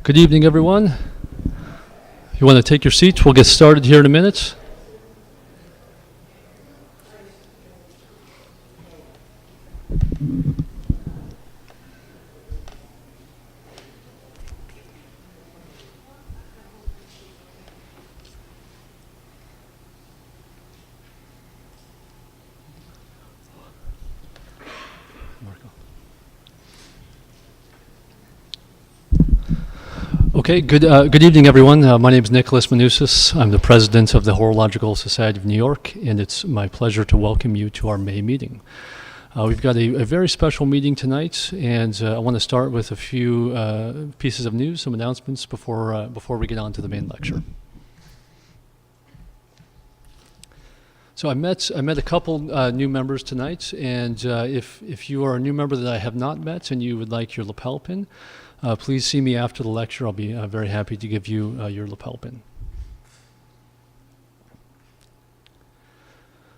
Good evening, everyone. If you want to take your seats, we'll get started here in a minute. Okay, good evening, everyone. My name is Nicholas Manousis. I'm the president of the Horological Society of New York, and it's my pleasure to welcome you to our May meeting. We've got a very special meeting tonight, and I want to start with a few pieces of news, some announcements before we get on to the main lecture. So I met a couple new members tonight, and if you are a new member that I have not met and you would like your lapel pin, please see me after the lecture. I'll be very happy to give you your lapel pin.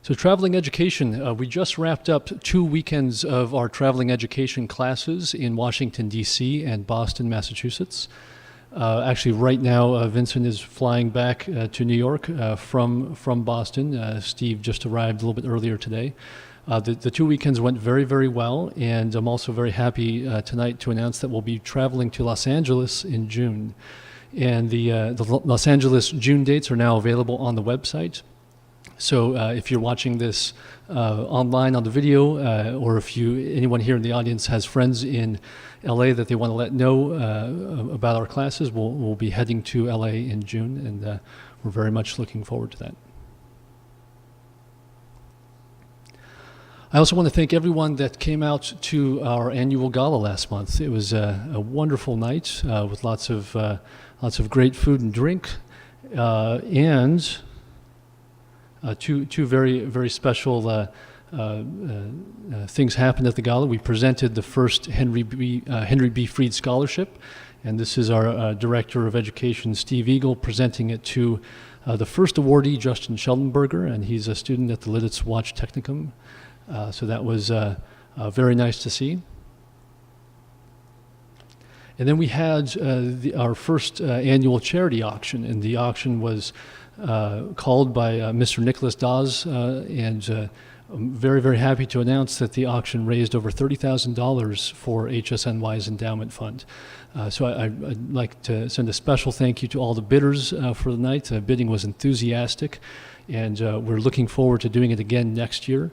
So traveling education, we just wrapped up 2 weekends of our traveling education classes in Washington, D.C. and Boston, Massachusetts. Actually, right now, Vincent is flying back to New York from Boston. Steve just arrived a little bit earlier today. The 2 weekends went very, very well, and I'm also very happy tonight to announce that we'll be traveling to Los Angeles in June. And the Los Angeles June dates are now available on the website. So if you're watching this online on the video, or if anyone here in the audience has friends in LA that they want to let know about our classes, we'll be heading to LA in June, and we're very much looking forward to that. I also want to thank everyone that came out to our annual gala last month. It was a wonderful night with lots of great food and drink, and two very, very special things happened at the gala. We presented the first Henry B. Freed Scholarship, and this is our Director of Education, Steve Eagle, presenting it to the first awardee, Justin Schellenberger, and he's a student at the Lidditz Watch Technicum. So that was very nice to see. And then we had our first annual charity auction, and the auction was called by Mr. Nicholas Dawes, and I'm very, very happy to announce that the auction raised over $30,000 for HSNY's endowment fund. So I'd like to send a special thank you to all the bidders for the night. Bidding was enthusiastic, and we're looking forward to doing it again next year.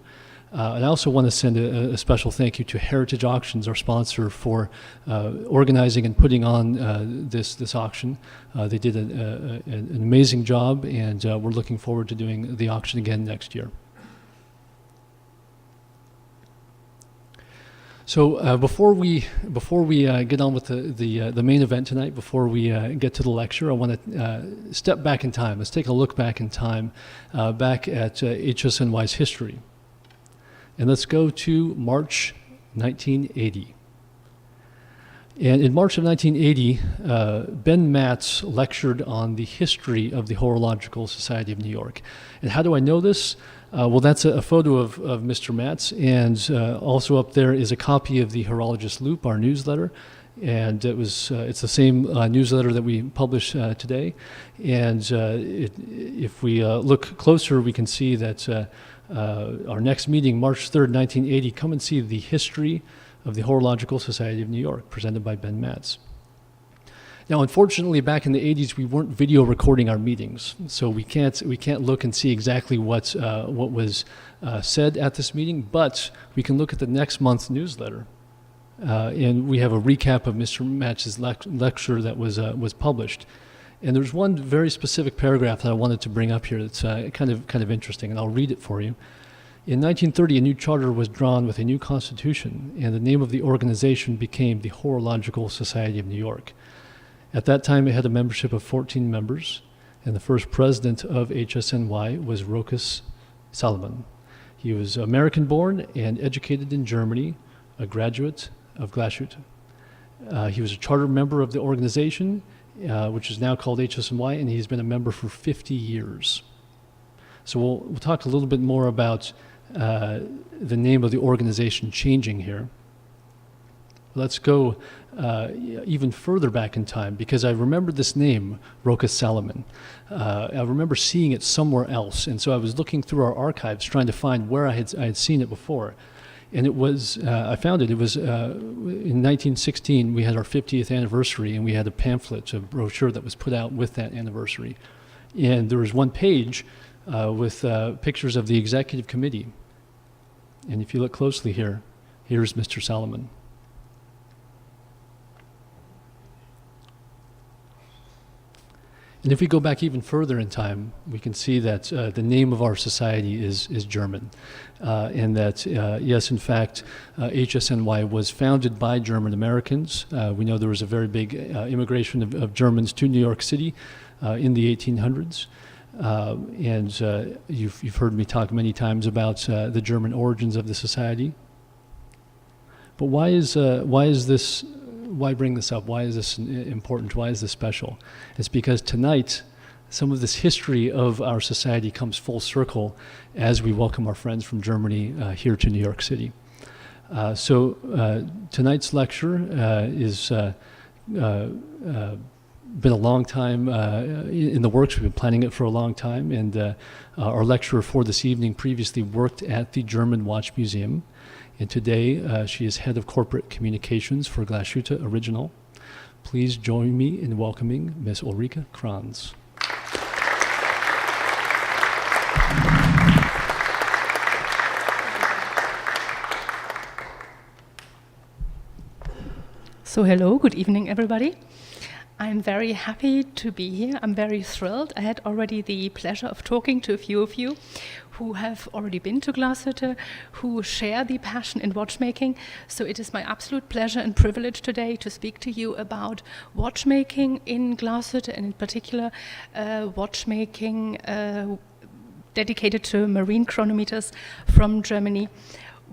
And I also want to send a special thank you to Heritage Auctions, our sponsor, for organizing and putting on this auction. They did an amazing job, and we're looking forward to doing the auction again next year. So before we get on with the main event tonight, before we get to the lecture, I want to step back in time. Let's take a look back in time, back at HSNY's history. And let's go to March 1980. And in March of 1980, Ben Matz lectured on the history of the Horological Society of New York. And how do I know this? Well, that's a photo of Mr. Matz, and also up there is a copy of the Horologist Loop, our newsletter. And it's the same newsletter that we publish today. And if we look closer, we can see that our next meeting, March 3rd, 1980, come and see the history of the Horological Society of New York, presented by Ben Matz. Now, unfortunately, back in the 80s, we weren't video recording our meetings, so we can't look and see exactly what was said at this meeting, but we can look at the next month's newsletter. And we have a recap of Mr. Matz's lecture that was published. And there's one very specific paragraph that I wanted to bring up here that's kind of interesting, and I'll read it for you. In 1930, a new charter was drawn with a new constitution, and the name of the organization became the Horological Society of New York. At that time, it had a membership of 14 members, and the first president of HSNY was Rokas Salomon. He was American-born and educated in Germany, a graduate of Glashütte. He was a charter member of the organization, which is now called HSNY, and he's been a member for 50 years. So we'll talk a little bit more about the name of the organization changing here. let's go even further back in time, because I remember this name, Roca Salomon. I remember seeing it somewhere else, and so I was looking through our archives trying to find where I had seen it before. And it was, I found it, it was in 1916, we had our 50th anniversary, and we had a pamphlet, a brochure that was put out with that anniversary. And there was one page with pictures of the executive committee. And if you look closely here, here's Mr. Salomon. And if we go back even further in time, we can see that the name of our society is German. And that, yes, in fact, HSNY was founded by German Americans. We know there was a very big immigration of Germans to New York City in the 1800s. And you've heard me talk many times about the German origins of the society. But why bring this up? Why is this important? Why is this special? It's because tonight, some of this history of our society comes full circle as we welcome our friends from Germany here to New York City. So tonight's lecture is been a long time in the works. We've been planning it for a long time, and our lecturer for this evening previously worked at the German Watch Museum, and today she is head of corporate communications for Glashütte Original. Please join me in welcoming Ms. Ulrike Kranz. So hello, good evening everybody. I'm very happy to be here. I'm very thrilled. I had already the pleasure of talking to a few of you who have already been to Glashütte, who share the passion in watchmaking. So it is my absolute pleasure and privilege today to speak to you about watchmaking in Glashütte, and in particular watchmaking dedicated to marine chronometers from Germany.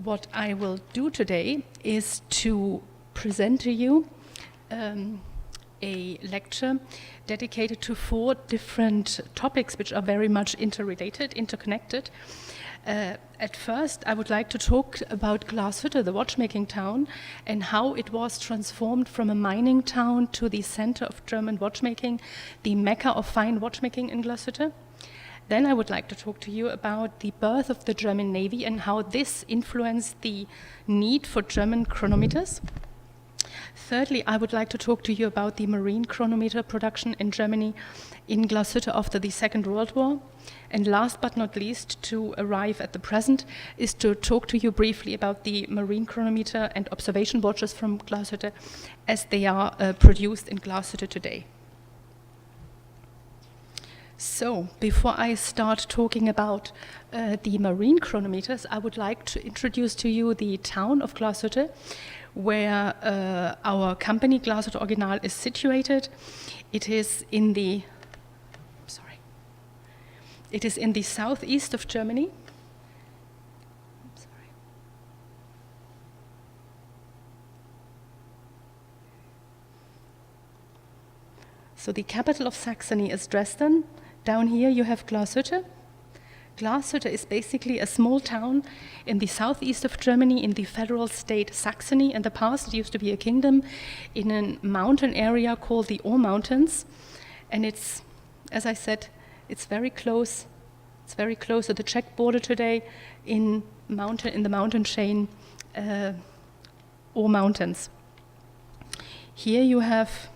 What I will do today is to present to you a lecture dedicated to 4 different topics which are very much interrelated, interconnected. At first, I would like to talk about Glashütte, the watchmaking town, and how it was transformed from a mining town to the center of German watchmaking, the mecca of fine watchmaking in Glashütte. Then I would like to talk to you about the birth of the German Navy and how this influenced the need for German chronometers. Thirdly, I would like to talk to you about the marine chronometer production in Germany in Glashütte after the Second World War. And last but not least, to arrive at the present, is to talk to you briefly about the marine chronometer and observation watches from Glashütte as they are produced in Glashütte today. So, before I start talking about the marine chronometers, I would like to introduce to you the town of Glashütte, where our company Glashütte Original is situated. It is in the southeast of Germany. So the capital of Saxony is Dresden. Down here you have Glashütte. Glashütte is basically a small town in the southeast of Germany in the federal state Saxony. In the past, it used to be a kingdom in a mountain area called the Ore Mountains. And it's, as I said, it's very close. It's very close to the Czech border today in the mountain chain Ore Mountains. Here you have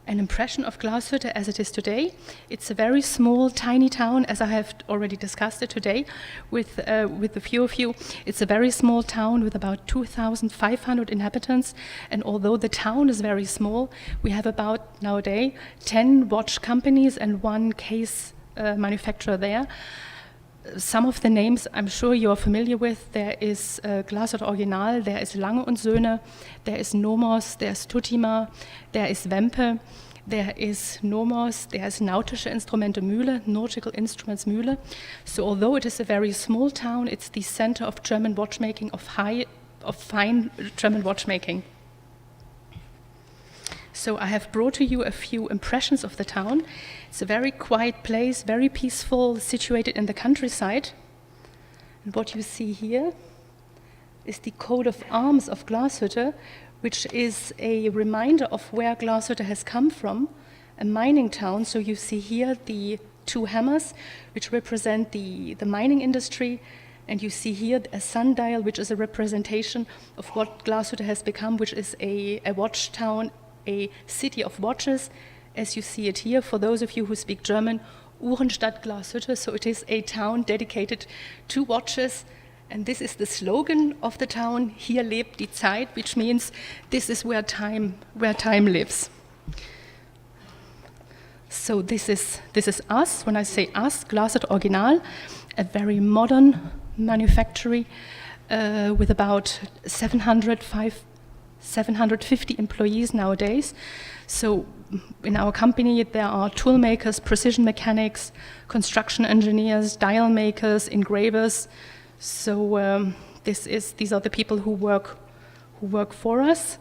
an impression of Glashütte as it is today. It's a very small, tiny town, as I have already discussed it today with a few of you. It's a very small town with about 2,500 inhabitants, and although the town is very small, we have about, nowadays, 10 watch companies and 1 case manufacturer there. Some of the names I'm sure you are familiar with. There is Glashütte Original, there is Lange & Söhne, there is Nomos, there is Tutima, there is Wempe, there is Nomos, there is Nautische Instrumente Mühle, Nautical Instruments Mühle. So although it is a very small town, it's the center of German watchmaking, of fine German watchmaking. So I have brought to you a few impressions of the town. It's a very quiet place, very peaceful, situated in the countryside. And what you see here is the coat of arms of Glashütte, which is a reminder of where Glashütte has come from, a mining town. So you see here the two hammers, which represent the mining industry, and you see here a sundial, which is a representation of what Glashütte has become, which is a watch town, a city of watches, as you see it here. For those of you who speak German, Uhrenstadt Glashütte, so it is a town dedicated to watches, and this is the slogan of the town, Hier lebt die Zeit, which means this is where time lives. So this is us. When I say us, Glashütte Original, a very modern manufactory with about 750 employees nowadays. So in our company, there are tool makers, precision mechanics, construction engineers, dial makers, engravers. So these are the people who work for us.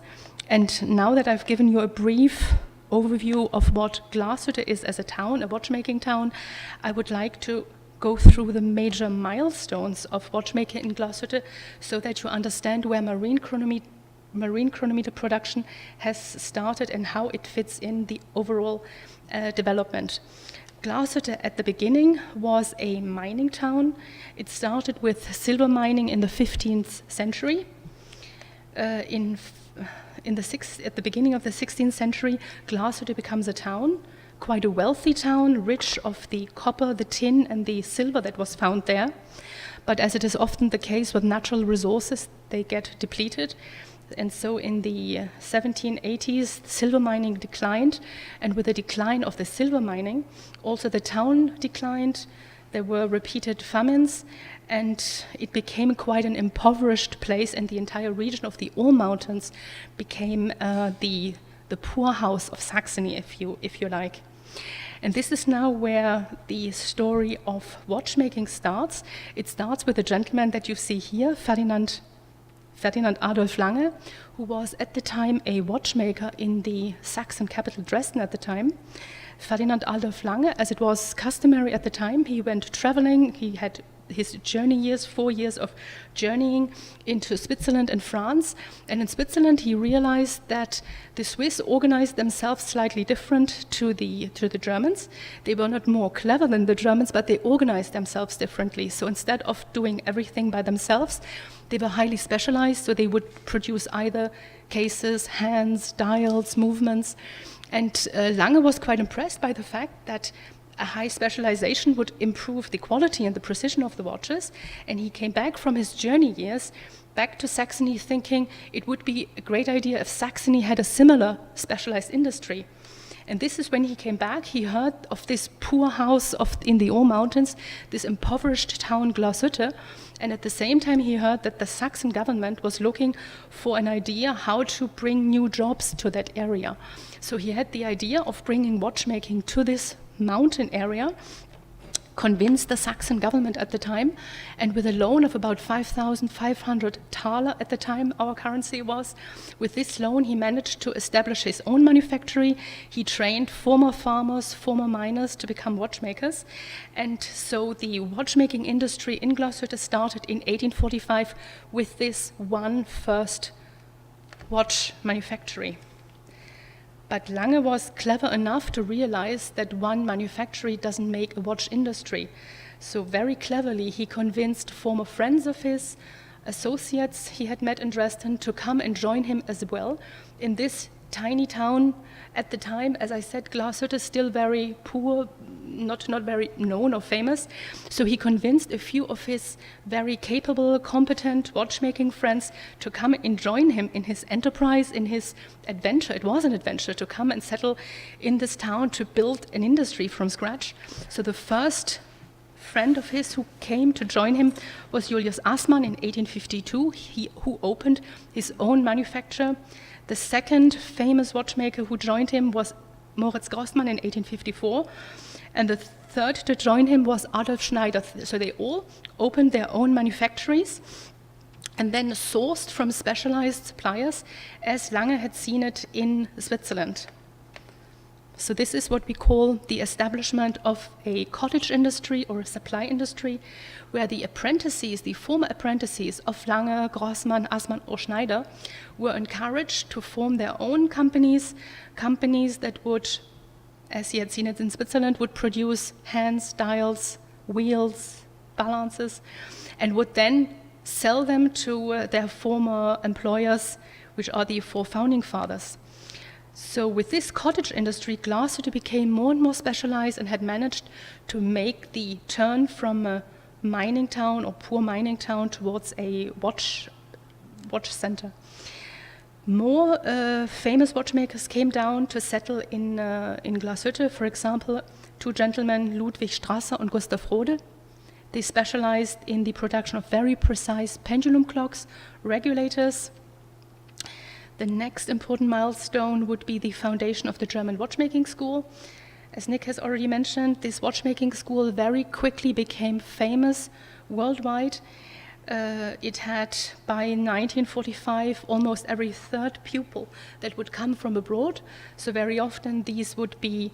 And now that I've given you a brief overview of what Glashütte is as a town, a watchmaking town, I would like to go through the major milestones of watchmaking in Glashütte so that you understand where marine chronometer production has started and how it fits in the overall development. Glashütte at the beginning was a mining town. It started with silver mining in the 15th century. At the beginning of the 16th century, Glashütte becomes a town, quite a wealthy town, rich of the copper, the tin, and the silver that was found there. But as it is often the case with natural resources, they get depleted. And so in the 1780s, silver mining declined, and with the decline of the silver mining, also the town declined. There were repeated famines, and it became quite an impoverished place, and the entire region of the Ore Mountains became the poorhouse of Saxony, if you like. And this is now where the story of watchmaking starts. It starts with a gentleman that you see here, Ferdinand Adolf Lange, who was at the time a watchmaker in the Saxon capital Dresden at the time. Ferdinand Adolf Lange, as it was customary at the time, he went traveling. He had his journey years, 4 years of journeying into Switzerland and France. And in Switzerland, he realized that the Swiss organized themselves slightly different to the Germans. They were not more clever than the Germans, but they organized themselves differently. So instead of doing everything by themselves, they were highly specialized. So they would produce either cases, hands, dials, movements. And Lange was quite impressed by the fact that a high specialization would improve the quality and the precision of the watches. And he came back from his journey years back to Saxony thinking it would be a great idea if Saxony had a similar specialized industry. And this is when he came back, he heard of this poor house in the Ore Mountains, this impoverished town Glashütte. And at the same time, he heard that the Saxon government was looking for an idea how to bring new jobs to that area. So he had the idea of bringing watchmaking to this mountain area, convinced the Saxon government at the time, and with a loan of about 5,500 thaler at the time, our currency was, with this loan he managed to establish his own manufactory. He trained former farmers, former miners to become watchmakers, and so the watchmaking industry in Glashütte started in 1845 with this one first watch manufactory. But Lange was clever enough to realize that one manufactory doesn't make a watch industry. So very cleverly, he convinced former friends of his, associates he had met in Dresden, to come and join him as well in this tiny town. At the time, as I said, Glashütte still very poor, not very known or famous. So he convinced a few of his very capable, competent watchmaking friends to come and join him in his enterprise, in his adventure. It was an adventure to come and settle in this town to build an industry from scratch. So the first friend of his who came to join him was Julius Assmann in 1852, who opened his own manufacture. The second famous watchmaker who joined him was Moritz Grossmann in 1854. And the third to join him was Adolf Schneider. So they all opened their own manufactories and then sourced from specialized suppliers, as Lange had seen it in Switzerland. So this is what we call the establishment of a cottage industry or a supply industry, where the apprentices, the former apprentices of Lange, Grossmann, Assmann or Schneider, were encouraged to form their own companies, companies that would, as you had seen it in Switzerland, would produce hands, dials, wheels, balances, and would then sell them to their former employers, which are the four founding fathers. So with this cottage industry, Glashütte became more and more specialized and had managed to make the turn from a mining town or poor mining town towards a watch center. More famous watchmakers came down to settle in Glashütte. For example, two gentlemen, Ludwig Strasser and Gustav Rode. They specialized in the production of very precise pendulum clocks, regulators. The next important milestone would be the foundation of the German watchmaking school. As Nick has already mentioned, this watchmaking school very quickly became famous worldwide. It had, by 1945, almost every third pupil that would come from abroad. So very often these would be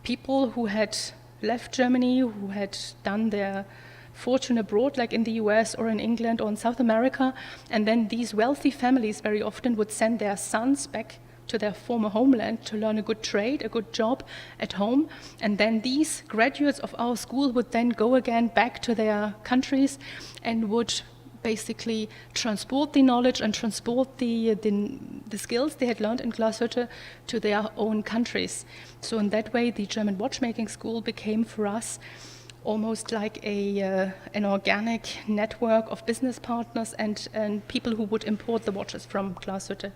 people who had left Germany, who had done their fortune abroad, like in the US or in England or in South America, and then these wealthy families very often would send their sons back to their former homeland to learn a good trade, a good job at home, and then these graduates of our school would then go again back to their countries and would basically transport the knowledge and transport the skills they had learned in Glashütte to their own countries. So in that way, the German watchmaking school became for us almost like an organic network of business partners and people who would import the watches from Glashütte.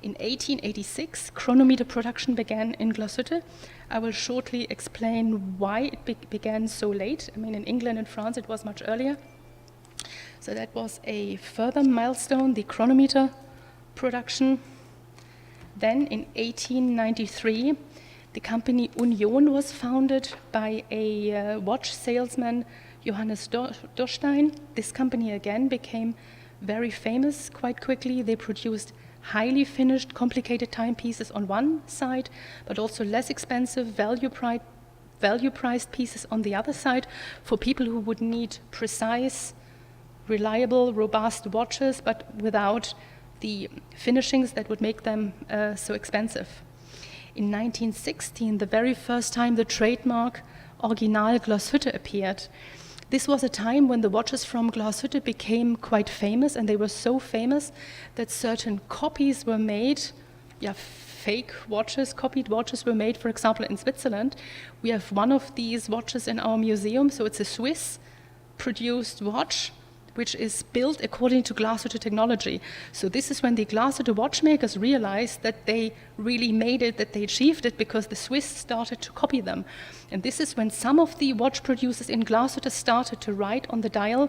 In 1886, Chronometer Production began in Glashütte. I will shortly explain why it began so late. I mean, in England and France it was much earlier. So that was a further milestone, the Chronometer Production. Then in 1893, the company Union was founded by a watch salesman, Johannes Dorstein. This company again became very famous quite quickly. They produced highly finished, complicated timepieces on one side, but also less expensive, value-priced pieces on the other side for people who would need precise, reliable, robust watches, but without the finishings that would make them so expensive. In 1916, the very first time the trademark Original Glashütte appeared. This was a time when the watches from Glashütte became quite famous, and they were so famous that certain copies were made, fake watches, copied watches were made, for example, in Switzerland. We have one of these watches in our museum, so it's a Swiss-produced watch, which is built according to Glashütte technology. So this is when the Glashütte watchmakers realized that they really made it, that they achieved it, because the Swiss started to copy them. And this is when some of the watch producers in Glashütte started to write on the dial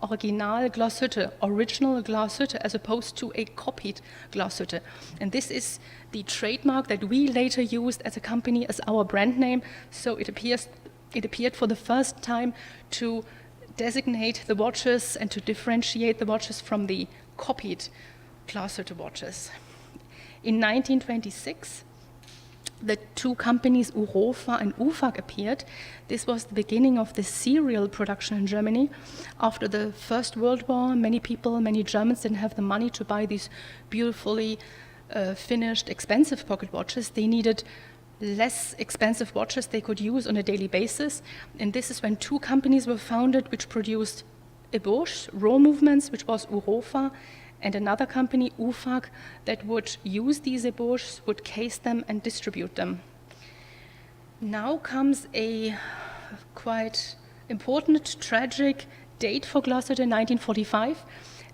Original Glashütte, original Glashütte, as opposed to a copied Glashütte. And this is the trademark that we later used as a company, as our brand name. So it appeared for the first time to designate the watches and to differentiate the watches from the copied Glashütte watches. In 1926, the two companies Urofa and Ufag appeared. This was the beginning of the serial production in Germany. After the First World War, many Germans didn't have the money to buy these beautifully finished, expensive pocket watches. They needed less expensive watches they could use on a daily basis. And this is when two companies were founded which produced ébauches, raw movements, which was Urofa, and another company, Ufag, that would use these ébauches, would case them and distribute them. Now comes a quite important, tragic date for Glashütte, 1945,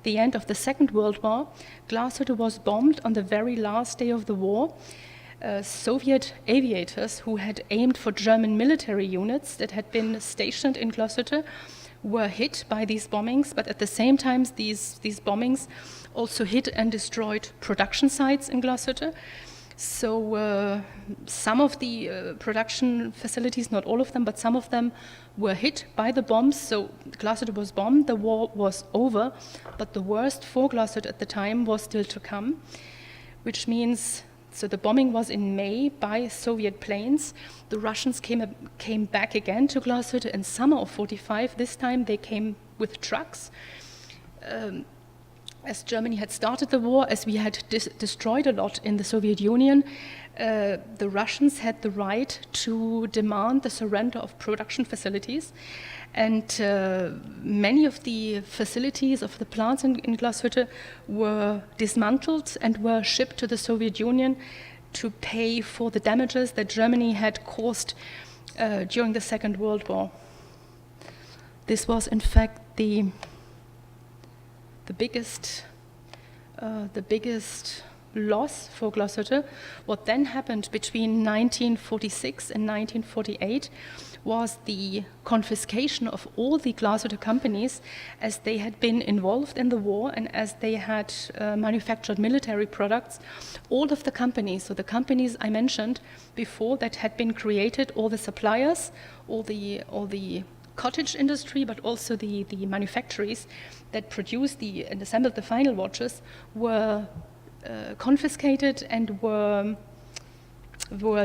the end of the Second World War. Glashütte was bombed on the very last day of the war. Soviet aviators who had aimed for German military units that had been stationed in Glashütte were hit by these bombings, but at the same time these bombings also hit and destroyed production sites in Glashütte. So some of the production facilities, not all of them, but some of them were hit by the bombs. So Glashütte was bombed, the war was over, but the worst for Glashütte at the time was still to come, which means So the bombing was in May by Soviet planes. The Russians came back again to Glashütte in summer of 45. This time they came with trucks. As Germany had started the war, as we had destroyed a lot in the Soviet Union, the Russians had the right to demand the surrender of production facilities. And many of the facilities of the plants in Glashütte were dismantled and were shipped to the Soviet Union to pay for the damages that Germany had caused during the Second World War. This was, in fact, the biggest loss for Glashütte. What then happened between 1946 and 1948 was the confiscation of all the Glashütte companies, as they had been involved in the war and as they had manufactured military products. All of the companies, so the companies I mentioned before that had been created, all the suppliers, all the cottage industry, but also the manufactories that produced and assembled the final watches, were confiscated and were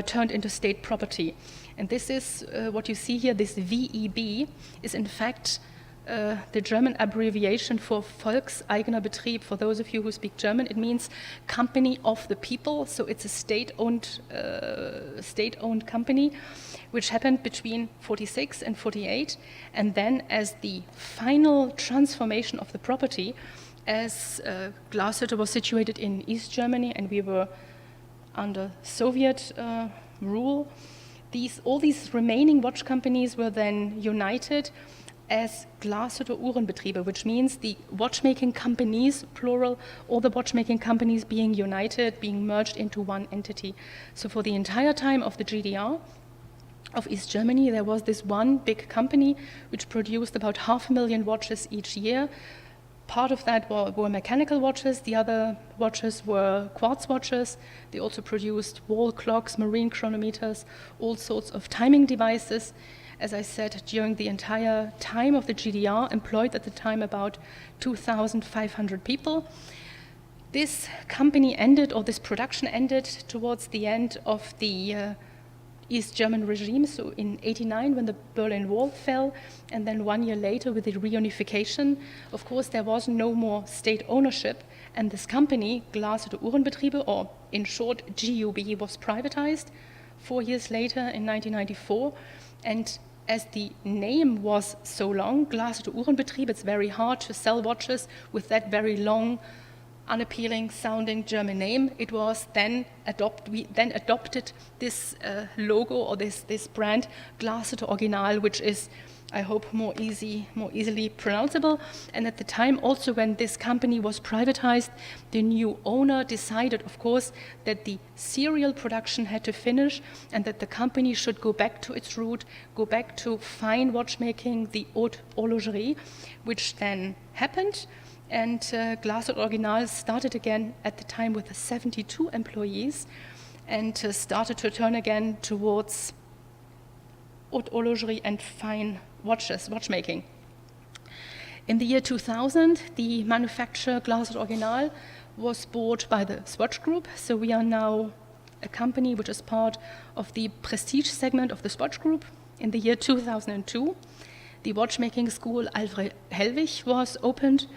turned into state property. And this is what you see here. This VEB is in fact the German abbreviation for Volkseigener Betrieb. For those of you who speak German, it means company of the people. So it's a state-owned company, which happened between 46 and 48. And then, as the final transformation of the property, as Glashütte was situated in East Germany and we were under Soviet rule, all these remaining watch companies were then united as Glashütte Uhrenbetriebe, which means the watchmaking companies, plural, all the watchmaking companies being united, being merged into one entity. So for the entire time of the GDR, of East Germany, there was this one big company which produced about 500,000 watches each year. Part of that were mechanical watches, the other watches were quartz watches. They also produced wall clocks, marine chronometers, all sorts of timing devices. As I said, during the entire time of the GDR, employed at the time about 2,500 people. This company ended, or this production ended, towards the end of the East German regime, so in 1989 when the Berlin Wall fell, and then 1 year later with the reunification. Of course, there was no more state ownership, and this company, Glashütte Uhrenbetriebe, or in short GUB, was privatized 4 years later in 1994. And as the name was so long, Glashütte Uhrenbetriebe, it's very hard to sell watches with that very long, unappealing sounding German name. It was then we then adopted this logo, or this brand, Glashütte Original, which is, I hope, more easily pronounceable. And at the time also, when this company was privatized, the new owner decided, of course, that the serial production had to finish and that the company should go back to its root, go back to fine watchmaking, the haute horlogerie, which then happened. And Glashütte Original started again at the time with 72 employees and started to turn again towards haute horlogerie and fine watchmaking. In the year 2000, the manufacturer Glashütte Original was bought by the Swatch Group. So we are now a company which is part of the prestige segment of the Swatch Group. In the year 2002, the watchmaking school Alfred Hellwig was opened.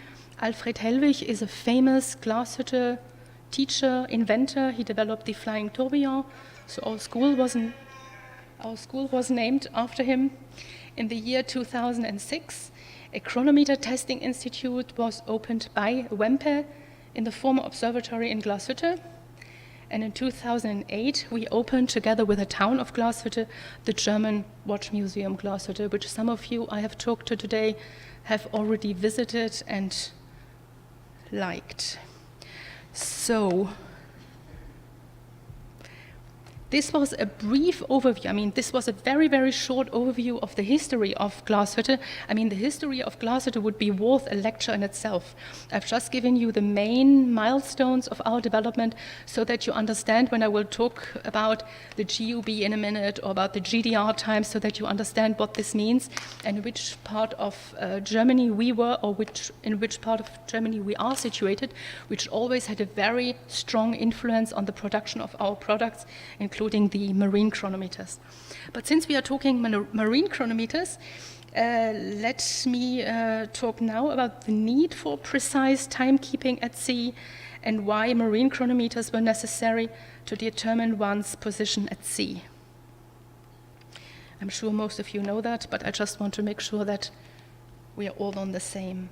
Alfred Hellwig is a famous Glashütte teacher, inventor. He developed the flying tourbillon. So our school was named after him. In the year 2006, a chronometer testing institute was opened by Wempe in the former Observatory in Glashütte. And in 2008, we opened, together with the town of Glashütte, the German Watch Museum Glashütte, which some of you I have talked to today have already visited and liked. So This was a brief overview. I mean, this was a very, very short overview of the history of Glashütte. I mean, the history of Glashütte would be worth a lecture in itself. I've just given you the main milestones of our development so that you understand when I will talk about the GUB in a minute or about the GDR time, so that you understand what this means and which part of Germany we were, or in which part of Germany we are situated, which always had a very strong influence on the production of our products, including the marine chronometers. But since we are talking marine chronometers, let me talk now about the need for precise timekeeping at sea and why marine chronometers were necessary to determine one's position at sea. I'm sure most of you know that, but I just want to make sure that we are all on the same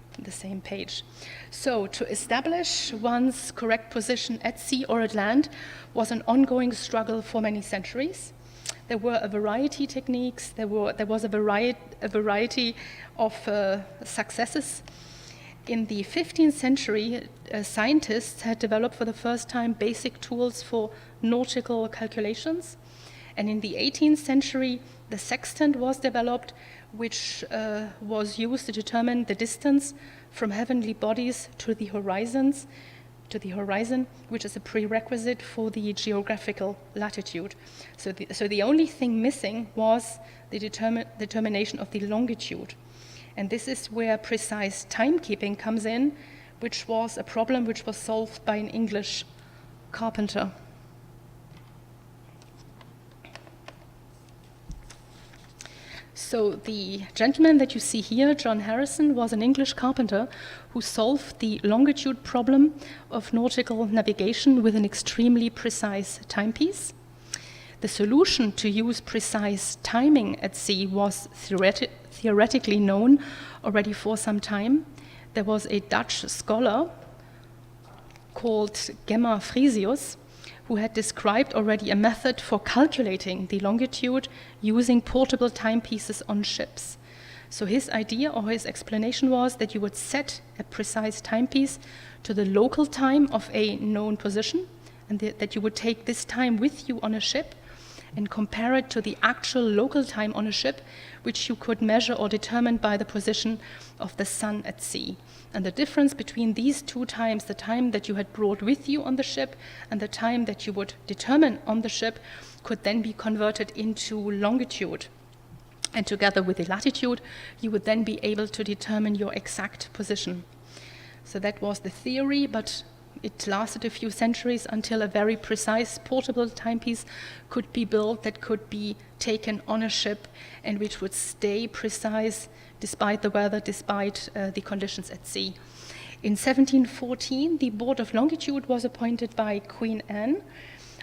page. So to establish one's correct position at sea or at land was an ongoing struggle for many centuries. There were a variety of techniques, there was a variety of successes. In the 15th century, scientists had developed for the first time basic tools for nautical calculations. And in the 18th century, the sextant was developed, which was used to determine the distance from heavenly bodies to the horizon, which is a prerequisite for the geographical latitude. So the only thing missing was the determination of the longitude. And this is where precise timekeeping comes in, which was a problem which was solved by an English carpenter. So the gentleman that you see here, John Harrison, was an English carpenter who solved the longitude problem of nautical navigation with an extremely precise timepiece. The solution to use precise timing at sea was theoretically known already for some time. There was a Dutch scholar called Gemma Frisius who had described already a method for calculating the longitude using portable timepieces on ships. So his idea or his explanation was that you would set a precise timepiece to the local time of a known position, and that you would take this time with you on a ship and compare it to the actual local time on a ship, which you could measure or determine by the position of the sun at sea. And the difference between these two times, the time that you had brought with you on the ship and the time that you would determine on the ship, could then be converted into longitude. And together with the latitude, you would then be able to determine your exact position. So that was the theory, but it lasted a few centuries until a very precise portable timepiece could be built that could be taken on a ship and which would stay precise despite the weather, despite the conditions at sea. In 1714, the Board of Longitude was appointed by Queen Anne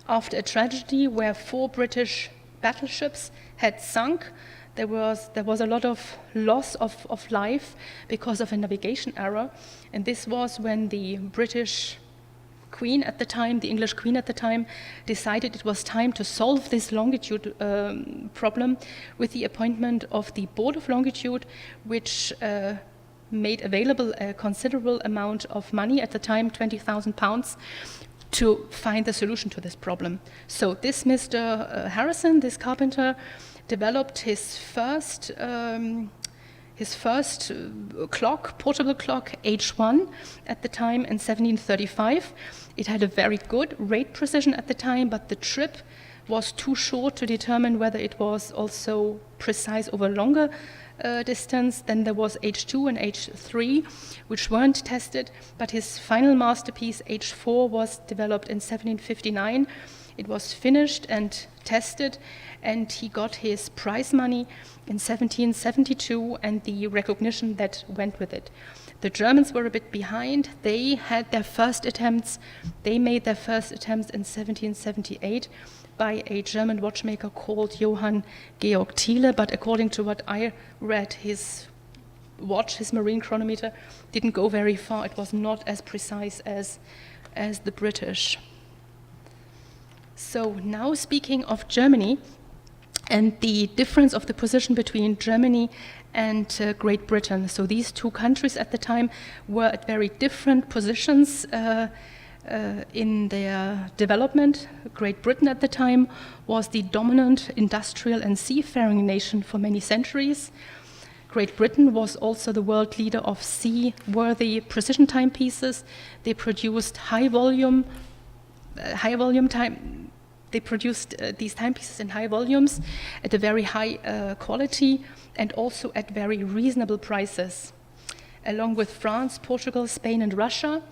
after a tragedy where 4 British battleships had sunk. There was a lot of loss of life because of a navigation error, and this was when the British Queen at the time, the English Queen at the time, decided it was time to solve this longitude problem with the appointment of the Board of Longitude, which made available a considerable amount of money at the time, £20,000, to find the solution to this problem. So this Mr. Harrison, this carpenter, developed his first clock, portable clock, H1, at the time in 1735. It had a very good rate precision at the time, but the trip was too short to determine whether it was also precise over longer distance. Then there was H2 and H3, which weren't tested, but his final masterpiece, H4, was developed in 1759. It was finished and tested, and he got his prize money in 1772 and the recognition that went with it. The Germans were a bit behind. They made their first attempts in 1778 by a German watchmaker called Johann Georg Thiele, but according to what I read, his watch, his marine chronometer, didn't go very far. It was not as precise as the British. So now speaking of Germany and the difference of the position between Germany and Great Britain. So these two countries at the time were at very different positions in their development. Great Britain at the time was the dominant industrial and seafaring nation for many centuries. Great Britain was also the world leader of seaworthy precision timepieces. They produced high volume time. They produced these timepieces in high volumes at a very high quality and also at very reasonable prices. Along with France, Portugal, Spain, and Russia,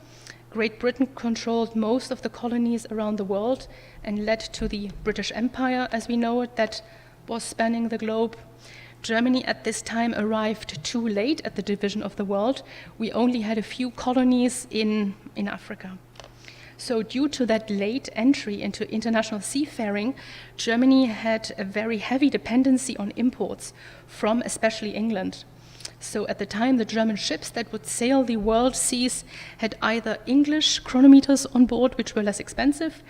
Great Britain controlled most of the colonies around the world and led to the British Empire, as we know it, that was spanning the globe. Germany at this time arrived too late at the division of the world. We only had a few colonies in Africa. So due to that late entry into international seafaring, Germany had a very heavy dependency on imports from especially England. So at the time, the German ships that would sail the world seas had either English chronometers on board, which were less expensive,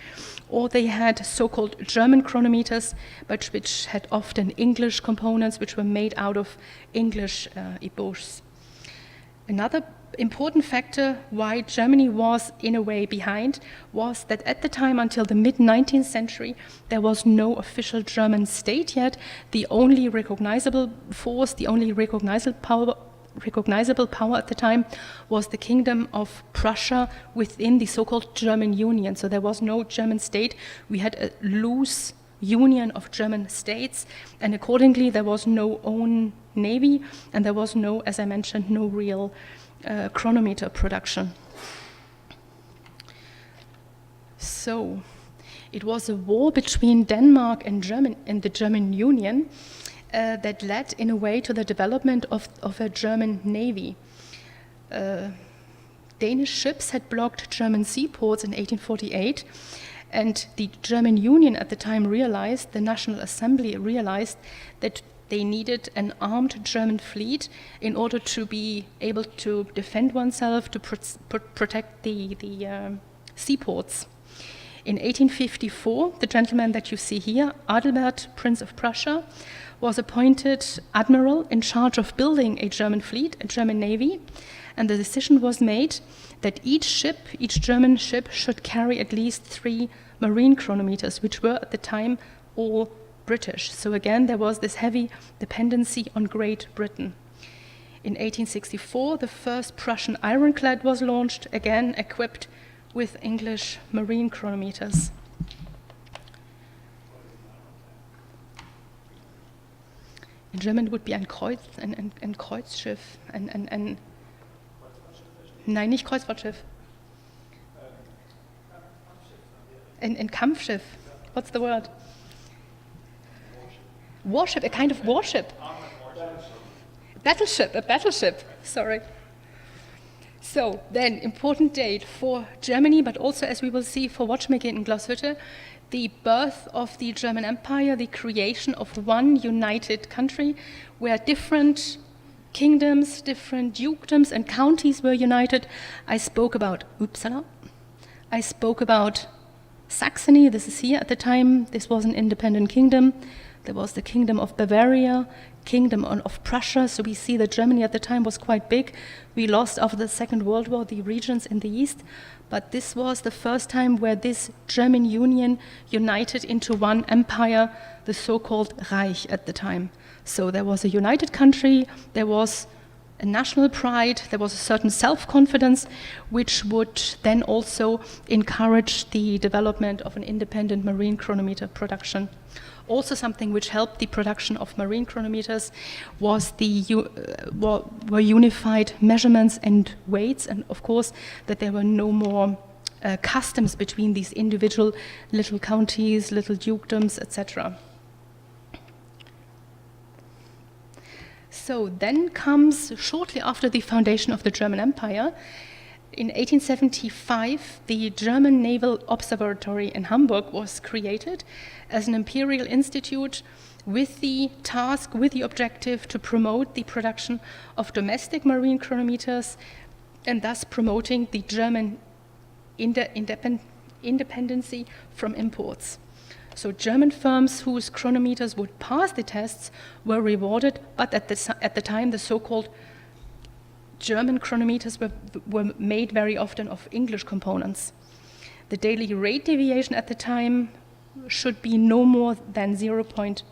or they had so-called German chronometers, but which had often English components, which were made out of English ébauches. Another important factor why Germany was in a way behind was that at the time, until the mid-19th century, there was no official German state yet. The only recognizable force, the only recognizable power at the time was the Kingdom of Prussia within the so-called German Union. So there was no German state. We had a loose union of German states, and accordingly there was no own navy, and there was no, as I mentioned, no real chronometer production. So it was a war between Denmark and the German Union that led in a way to the development of a German navy. Danish ships had blocked German seaports in 1848, and the German Union at the time realized, the National Assembly realized, that they needed an armed German fleet in order to be able to defend oneself, to protect the seaports. In 1854, the gentleman that you see here, Adalbert, Prince of Prussia, was appointed admiral in charge of building a German fleet, a German navy, and the decision was made that each German ship should carry at least 3 marine chronometers, which were at the time all British. So again, there was this heavy dependency on Great Britain. In 1864, the first Prussian ironclad was launched, again equipped with English marine chronometers. In German it would be ein Kreuzschiff, nein, nicht Kreuzfahrtschiff. Ein Kampfschiff. What's the word? Warship, a kind of warship. A battleship, sorry. So then, important date for Germany, but also, as we will see, for watchmaking in Glashütte, the birth of the German Empire, the creation of one united country where different kingdoms, different dukedoms and counties were united. I spoke about Uppsala. I spoke about Saxony. This is here at the time. This was an independent kingdom. There was the Kingdom of Bavaria, Kingdom of Prussia. So we see that Germany at the time was quite big. We lost after the Second World War the regions in the east. But this was the first time where this German Union united into one empire, the so-called Reich at the time. So there was a united country, there was a national pride, there was a certain self-confidence, which would then also encourage the development of an independent marine chronometer production. Also something which helped the production of marine chronometers was were unified measurements and weights, and of course that there were no more customs between these individual little counties, little dukedoms, etc. So then comes, shortly after the foundation of the German Empire, in 1875, the German Naval Observatory in Hamburg was created as an imperial institute with the task, with the objective to promote the production of domestic marine chronometers and thus promoting the German independency from imports. So German firms whose chronometers would pass the tests were rewarded, but at the time the so-called German chronometers were made very often of English components. The daily rate deviation at the time should be no more than 0.3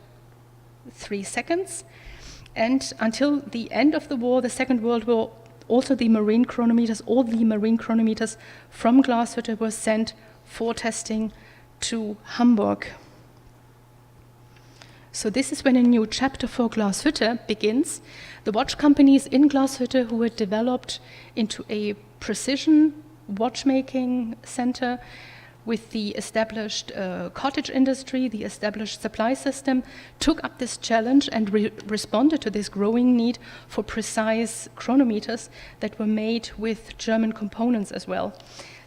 seconds. And until the end of the war, the Second World War, also the marine chronometers, all the marine chronometers from Glashütte were sent for testing to Hamburg. So this is when a new chapter for Glashütte begins. The watch companies in Glashütte, who were developed into a precision watchmaking center with the established cottage industry, the established supply system, took up this challenge and responded to this growing need for precise chronometers that were made with German components as well.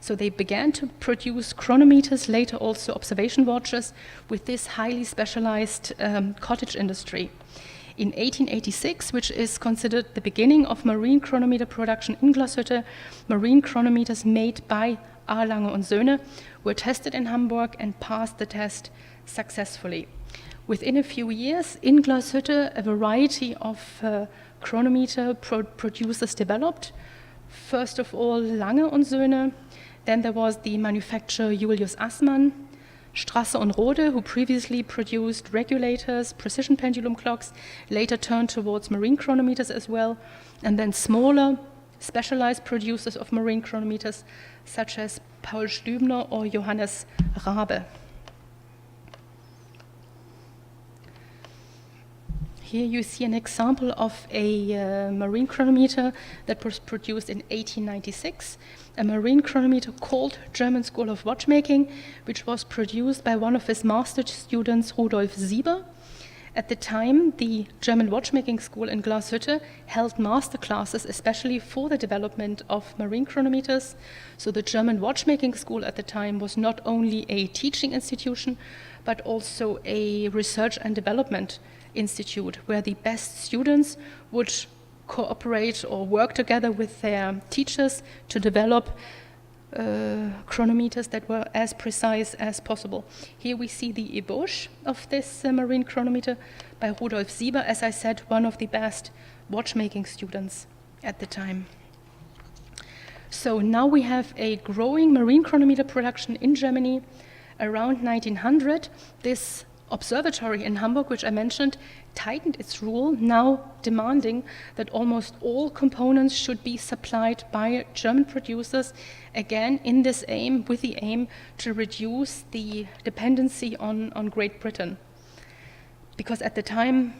So they began to produce chronometers, later also observation watches, with this highly specialized cottage industry. In 1886, which is considered the beginning of marine chronometer production in Glashütte, marine chronometers made by A. Lange und Söhne were tested in Hamburg and passed the test successfully. Within a few years, in Glashütte, a variety of chronometer producers developed. First of all, Lange und Söhne. Then there was the manufacturer Julius Assmann, Strasse und Rode, who previously produced regulators, precision pendulum clocks, later turned towards marine chronometers as well, and then smaller, specialized producers of marine chronometers, such as Paul Stübner or Johannes Rabe. Here you see an example of a marine chronometer that was produced in 1896, a marine chronometer called German School of Watchmaking, which was produced by one of his master students, Rudolf Sieber. At the time, the German watchmaking school in Glashütte held master classes, especially for the development of marine chronometers. So the German watchmaking school at the time was not only a teaching institution, but also a research and development institute, where the best students would cooperate or work together with their teachers to develop chronometers that were as precise as possible. Here we see the ébauche of this marine chronometer by Rudolf Sieber, as I said, one of the best watchmaking students at the time. So now we have a growing marine chronometer production in Germany. Around 1900, this observatory in Hamburg, which I mentioned, tightened its rule, now demanding that almost all components should be supplied by German producers, again in this aim, with the aim to reduce the dependency on Great Britain. Because at the time,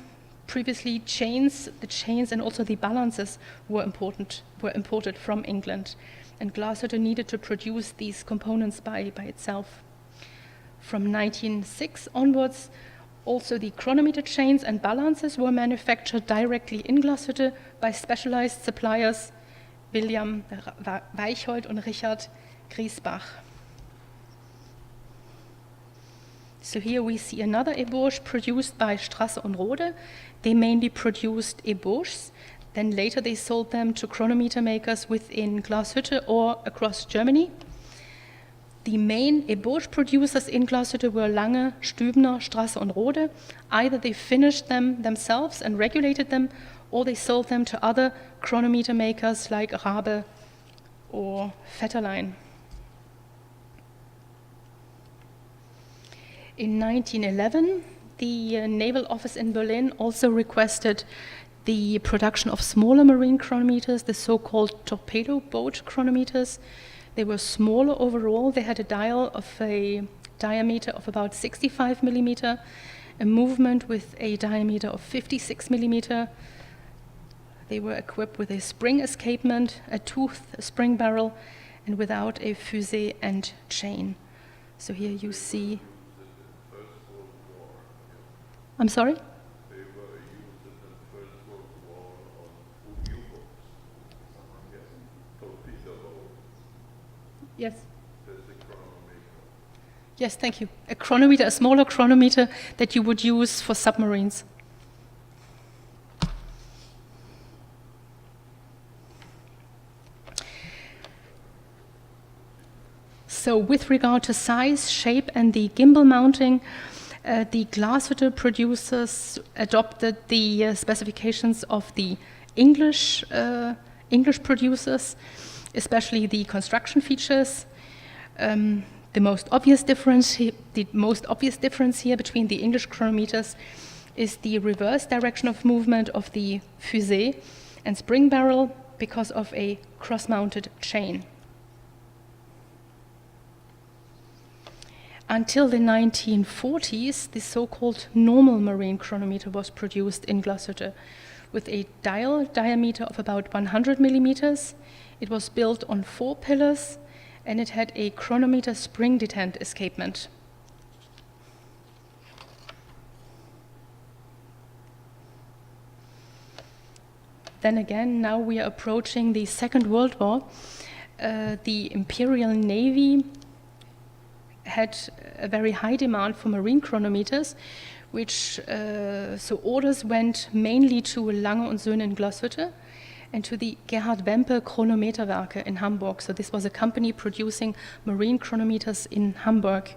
previously the chains and also the balances were imported from England, and Glashütte needed to produce these components by itself. From 1906 onwards, also the chronometer chains and balances were manufactured directly in Glashütte by specialized suppliers, William Weichhold and Richard Griesbach. So here we see another ébauche produced by Strasse und Rode. They mainly produced ébauches. Then later they sold them to chronometer makers within Glashütte or across Germany. The main ébauche producers in Glashütte were Lange, Stübner, Strasse und Rode. Either they finished them themselves and regulated them, or they sold them to other chronometer makers like Rabe or Vetterlein. In 1911, the Naval office in Berlin also requested the production of smaller marine chronometers, the so-called torpedo boat chronometers. They were smaller overall. They had a dial of a diameter of about 65 millimeter, a movement with a diameter of 56 millimeter. They were equipped with a spring escapement, a toothed spring barrel, and without a fusee and chain. So here you see. I'm sorry? They were used in the First World War on U-boats. I'm guessing. Torpedo. Yes. That's a chronometer. Yes, thank you. A chronometer, a smaller chronometer that you would use for submarines. So with regard to size, shape, and the gimbal mounting, the Glashütte producers adopted the specifications of the English producers, especially the construction features. The most obvious difference here between the English chronometers is the reverse direction of movement of the fusée and spring barrel because of a cross-mounted chain. Until the 1940s, the so-called normal marine chronometer was produced in Glashütte with a dial diameter of about 100 millimeters. It was built on 4 pillars and it had a chronometer spring detent escapement. Then again, now we are approaching the Second World War. The Imperial Navy had a very high demand for marine chronometers, so orders went mainly to Lange und Söhne in Glashütte and to the Gerhard Wempe Chronometerwerke in Hamburg. So this was a company producing marine chronometers in Hamburg.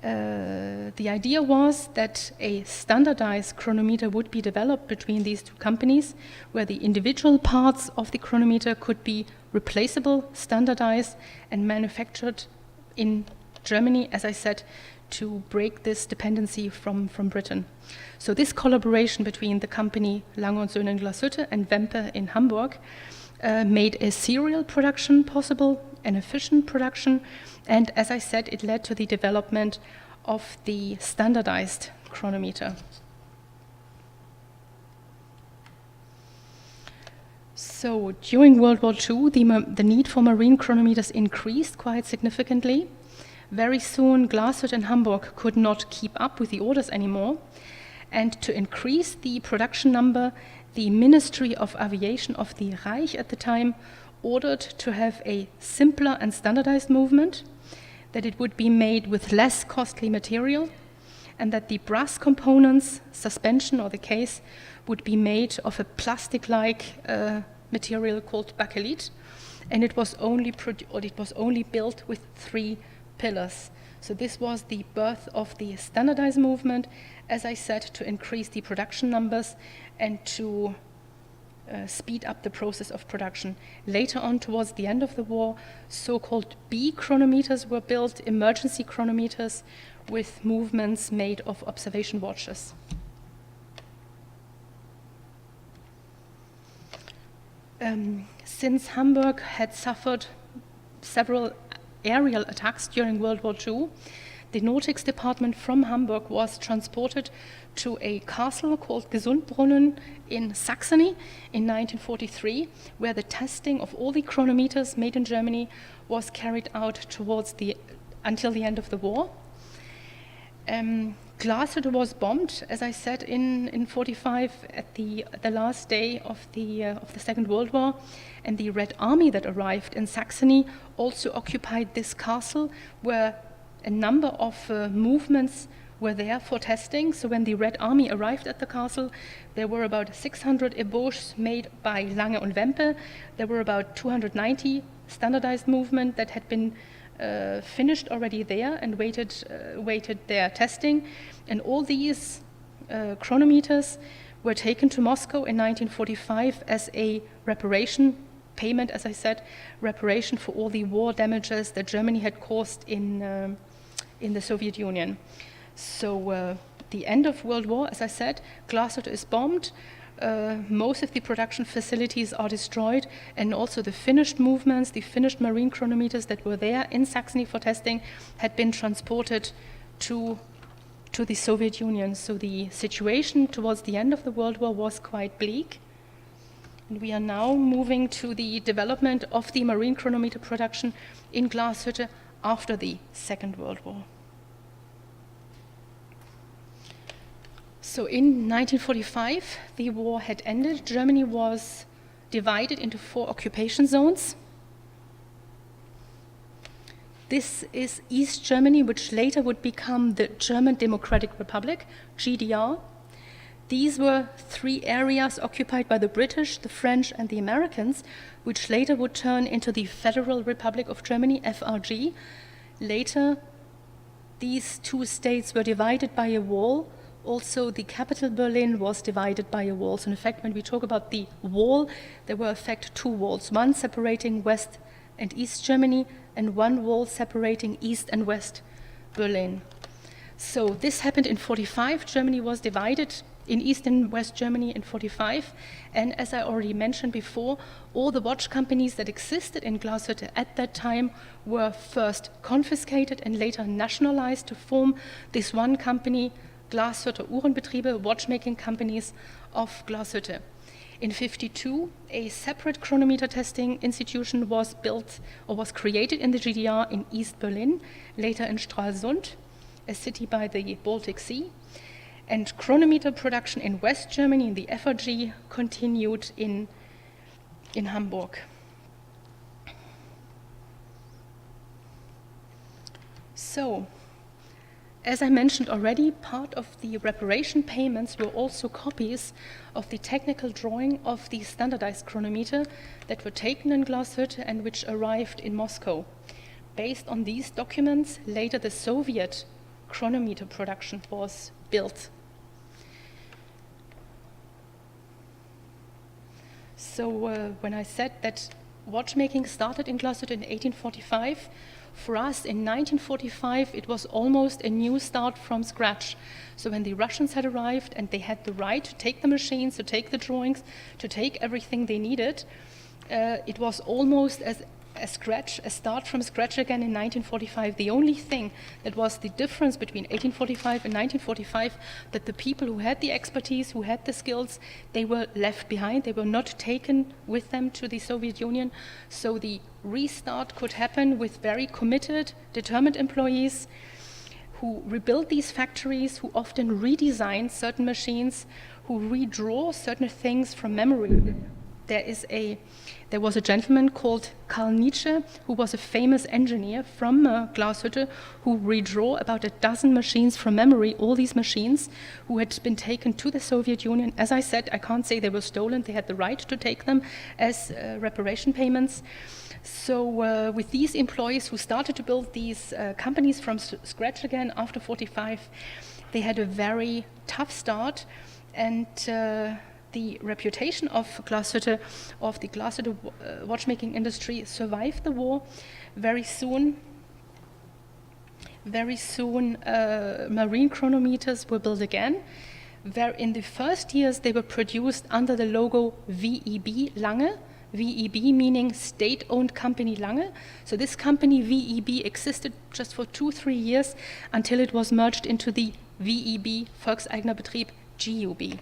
The idea was that a standardized chronometer would be developed between these two companies, where the individual parts of the chronometer could be replaceable, standardized, and manufactured in Germany, as I said, to break this dependency from Britain. So this collaboration between the company Lange und Söhne in Glashütte and Wempe in Hamburg made a serial production possible, an efficient production, and as I said, it led to the development of the standardized chronometer. So during World War II, the need for marine chronometers increased quite significantly. Very soon, Glashütte and Hamburg could not keep up with the orders anymore, and to increase the production number, the Ministry of Aviation of the Reich at the time ordered to have a simpler and standardized movement, that it would be made with less costly material, and that the brass components, suspension or the case, would be made of a plastic-like material called bakelite, and it was only built with 3 pillars. So this was the birth of the standardized movement, as I said, to increase the production numbers and to speed up the process of production. Later on, towards the end of the war, so-called B chronometers were built, emergency chronometers with movements made of observation watches. Since Hamburg had suffered several aerial attacks during World War II, the Nautics department from Hamburg was transported to a castle called Gesundbrunnen in Saxony in 1943, where the testing of all the chronometers made in Germany was carried out until the end of the war. Glashütte was bombed, as I said, in 1945 at the last day of the Second World War, and the Red Army that arrived in Saxony also occupied this castle, where a number of movements were there for testing. So when the Red Army arrived at the castle, there were about 600 ébauches made by Lange und Wempe. There were about 290 standardized movements that had been finished already there and waited their testing. And all these chronometers were taken to Moscow in 1945 as a reparation payment, as I said, reparation for all the war damages that Germany had caused in the Soviet Union. So the end of World War, as I said, Glashütte is bombed. Most of the production facilities are destroyed, and also the finished movements, the finished marine chronometers that were there in Saxony for testing had been transported to the Soviet Union. So the situation towards the end of the World War was quite bleak. And we are now moving to the development of the marine chronometer production in Glashütte after the Second World War. So in 1945, the war had ended. Germany was divided into 4 occupation zones. This is East Germany, which later would become the German Democratic Republic, GDR. These were 3 areas occupied by the British, the French, and the Americans, which later would turn into the Federal Republic of Germany, FRG. Later, these 2 states were divided by a wall. Also, the capital, Berlin, was divided by a wall. So in fact, when we talk about the wall, there were in fact 2 walls, one separating West and East Germany, and one wall separating East and West Berlin. So this happened in 45. Germany was divided in East and West Germany in 45. And as I already mentioned before, all the watch companies that existed in Glashütte at that time were first confiscated and later nationalized to form this one company, Glashütte Uhrenbetriebe, watchmaking companies of Glashütte. In 52, a separate chronometer testing institution was built or was created in the GDR in East Berlin, later in Stralsund, a city by the Baltic Sea. And chronometer production in West Germany, in the FRG, continued in Hamburg. So, as I mentioned already, part of the reparation payments were also copies of the technical drawing of the standardized chronometer that were taken in Glashütte and which arrived in Moscow. Based on these documents, later the Soviet chronometer production was built. So when I said that watchmaking started in Glashütte in 1845, for us in 1945 it was almost a new start from scratch. So when the Russians had arrived and they had the right to take the machines, to take the drawings, to take everything they needed, it was almost as a start from scratch again in 1945. The only thing that was the difference between 1845 and 1945, that the people who had the expertise, who had the skills, they were left behind. They were not taken with them to the Soviet Union. So the restart could happen with very committed, determined employees who rebuilt these factories, who often redesigned certain machines, who redraw certain things from memory. There was a gentleman called Karl Nietzsche, who was a famous engineer from Glashütte, who redraw about a dozen machines from memory, all these machines who had been taken to the Soviet Union. As I said, I can't say they were stolen. They had the right to take them as reparation payments. So with these employees who started to build these companies from scratch again after 45, they had a very tough start, and the reputation of Glashütte, of the Glashütte watchmaking industry, survived the war. Very soon, marine chronometers were built again. Where in the first years they were produced under the logo VEB Lange, VEB meaning state-owned company Lange. So this company VEB existed just for 2-3 years until it was merged into the VEB Volkseigener Betrieb GUB.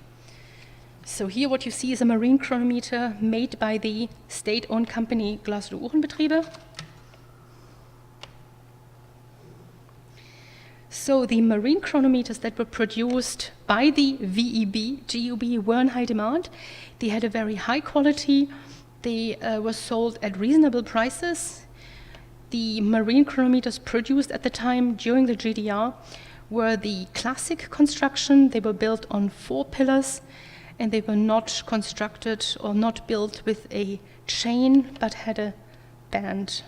So here what you see is a marine chronometer made by the state-owned company Glashütte Uhrenbetriebe. So the marine chronometers that were produced by the VEB GUB were in high demand. They had a very high quality. They were sold at reasonable prices. The marine chronometers produced at the time during the GDR were the classic construction. They were built on 4 pillars, and they were not constructed or not built with a chain, but had a band.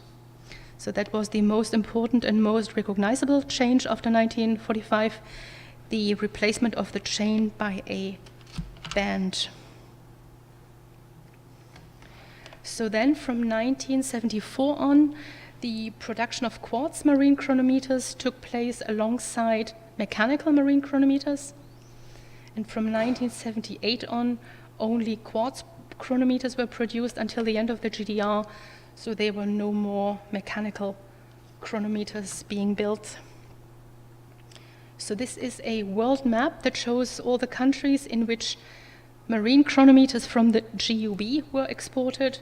So that was the most important and most recognizable change after 1945, the replacement of the chain by a band. So then from 1974 on, the production of quartz marine chronometers took place alongside mechanical marine chronometers. And from 1978 on, only quartz chronometers were produced until the end of the GDR, so there were no more mechanical chronometers being built. So this is a world map that shows all the countries in which marine chronometers from the GUB were exported.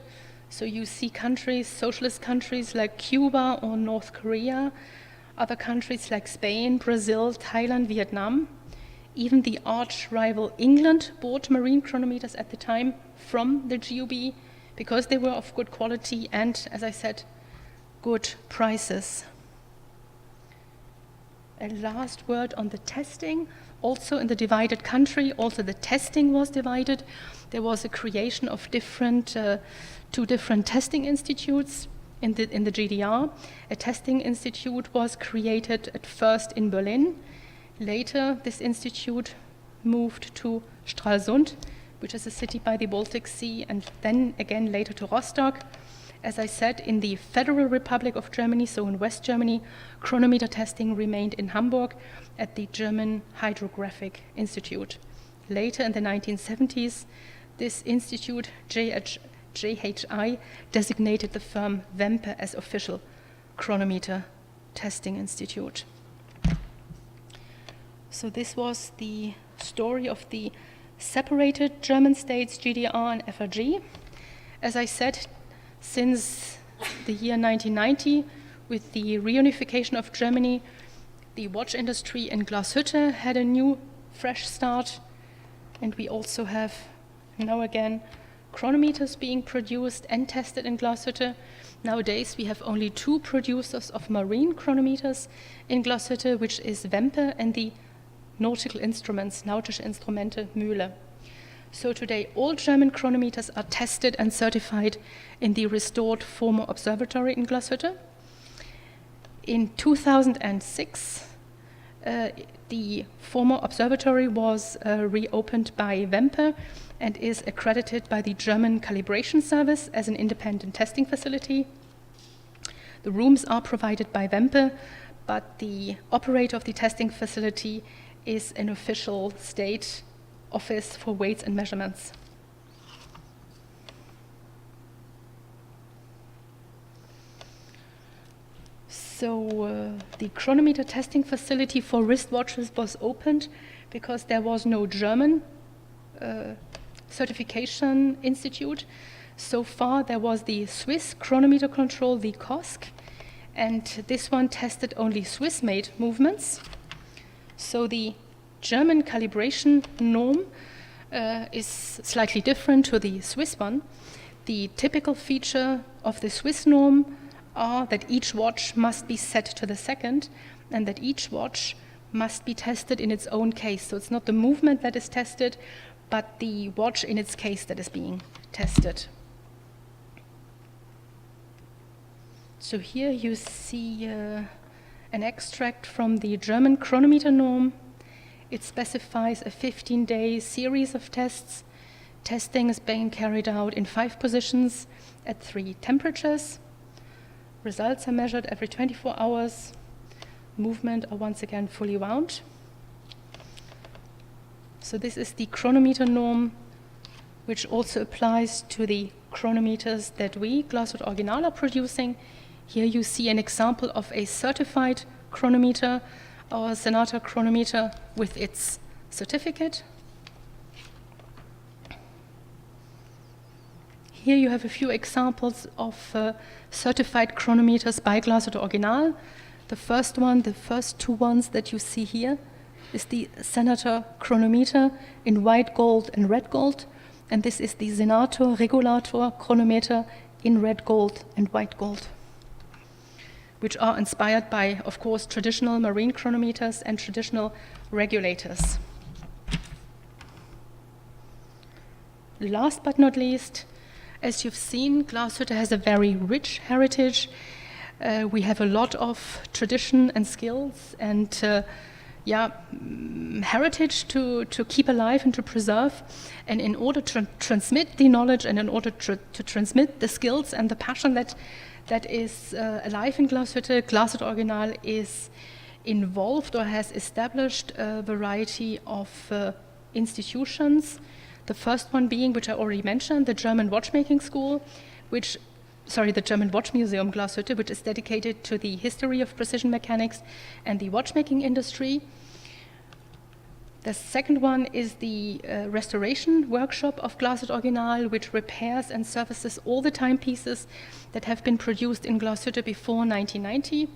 So you see countries, socialist countries like Cuba or North Korea, other countries like Spain, Brazil, Thailand, Vietnam. Even the arch-rival England bought marine chronometers at the time from the GUB because they were of good quality and, as I said, good prices. A last word on the testing. Also in the divided country, also the testing was divided. There was a creation of 2 different testing institutes in the GDR. A testing institute was created at first in Berlin. Later, this institute moved to Stralsund, which is a city by the Baltic Sea, and then again later to Rostock. As I said, in the Federal Republic of Germany, so in West Germany, chronometer testing remained in Hamburg at the German Hydrographic Institute. Later in the 1970s, this institute, JHI, designated the firm Wempe as official chronometer testing institute. So this was the story of the separated German states, GDR and FRG. As I said, since the year 1990, with the reunification of Germany, the watch industry in Glashütte had a new, fresh start, and we also have now again chronometers being produced and tested in Glashütte. Nowadays, we have only 2 producers of marine chronometers in Glashütte, which is Wempe and the nautical instruments, Nautische Instrumente Mühle. So today, all German chronometers are tested and certified in the restored former observatory in Glashütte. In 2006, the former observatory was reopened by Wempe and is accredited by the German Calibration Service as an independent testing facility. The rooms are provided by Wempe, but the operator of the testing facility is an official state office for weights and measurements. So the chronometer testing facility for wristwatches was opened because there was no German certification institute. So far there was the Swiss chronometer control, the COSC, and this one tested only Swiss-made movements. So the German calibration norm is slightly different to the Swiss one. The typical feature of the Swiss norm are that each watch must be set to the second and that each watch must be tested in its own case. So it's not the movement that is tested, but the watch in its case that is being tested. So here you see an extract from the German chronometer norm. It specifies a 15-day series of tests. Testing is being carried out in 5 positions at 3 temperatures. Results are measured every 24 hours. Movement are once again fully wound. So this is the chronometer norm, which also applies to the chronometers that we, Glashütte Original, are producing. Here you see an example of a certified chronometer, our Sonata chronometer with its certificate. Here you have a few examples of certified chronometers by Glashütte Original. The first 2 ones that you see here is the Senator chronometer in white gold and red gold, and this is the Senator regulator chronometer in red gold and white gold, which are inspired by, of course, traditional marine chronometers and traditional regulators. Last but not least, as you've seen, Glashütte has a very rich heritage. We have a lot of tradition and skills and heritage to keep alive and to preserve. And in order to transmit the knowledge and in order to transmit the skills and the passion that is alive in Glashütte, Glashütte Original is involved or has established a variety of institutions. The first one being, which I already mentioned, the German Watchmaking School, the German Watch Museum Glashütte, which is dedicated to the history of precision mechanics and the watchmaking industry. The second one is the restoration workshop of Glashütte Original, which repairs and services all the timepieces that have been produced in Glashütte before 1990.